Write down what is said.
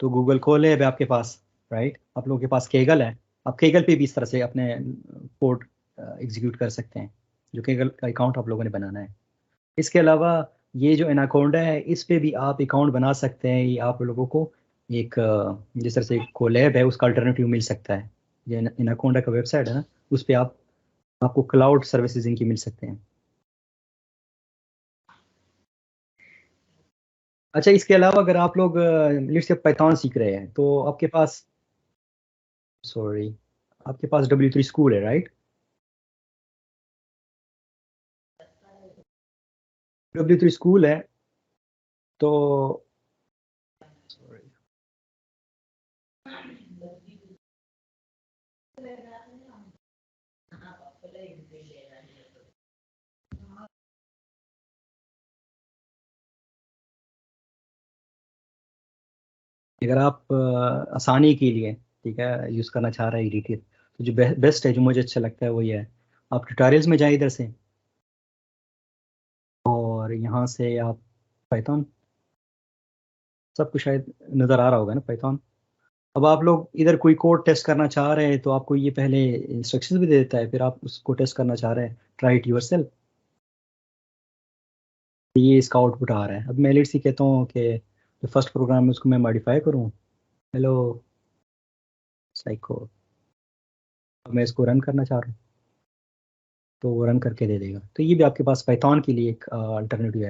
तो गूगल कोल है आपके पास, राइट। आप लोगों के पास केगल है, आप केगल पे भी इस तरह से अपने कोड एग्जीक्यूट कर सकते हैं, जो केगल का अकाउंट आप लोगों ने बनाना है। इसके अलावा ये जो एनाकोंडा है, इस पे भी आप अकाउंट बना सकते हैं। ये आप लोगों को एक जिस तरह से कोलैब है उसका अल्टरनेटिव मिल सकता है। ये एनाकोंडा का वेबसाइट है ना, उस पे आपको क्लाउड सर्विसेज इनकी मिल सकते हैं। अच्छा, इसके अलावा अगर आप लोग लिट्स से पाइथन सीख रहे हैं तो आपके पास, सॉरी, आपके पास W3 स्कूल है, राइट। W3 स्कूल है तो, sorry, अगर आप आसानी के लिए, ठीक है, यूज़ करना चाह रहे हैं एडिटर, तो जो बेस्ट है, जो मुझे अच्छा लगता है वो ये है, आप ट्यूटोरियल्स में जाए इधर से, और यहाँ से आप पाइथन, सब कुछ शायद नज़र आ रहा होगा ना पाइथन। अब आप लोग इधर कोई कोड टेस्ट करना चाह रहे हैं तो आपको ये पहले इंस्ट्रक्शंस भी दे देता है, फिर आप उसको टेस्ट करना चाह रहे हैं, ट्राई इट योरसेल्फ। ये इसका आउटपुट आ रहा है। अब मैं लेट्स से कहता हूँ कि जो फर्स्ट प्रोग्राम है उसको मैं मॉडिफाई करूँ, हेलो साइको, अब मैं इसको रन करना चाह रहा हूँ तो वो रन करके दे देगा। तो ये भी आपके पास पाइथन के लिए एक अल्टरनेटिव है।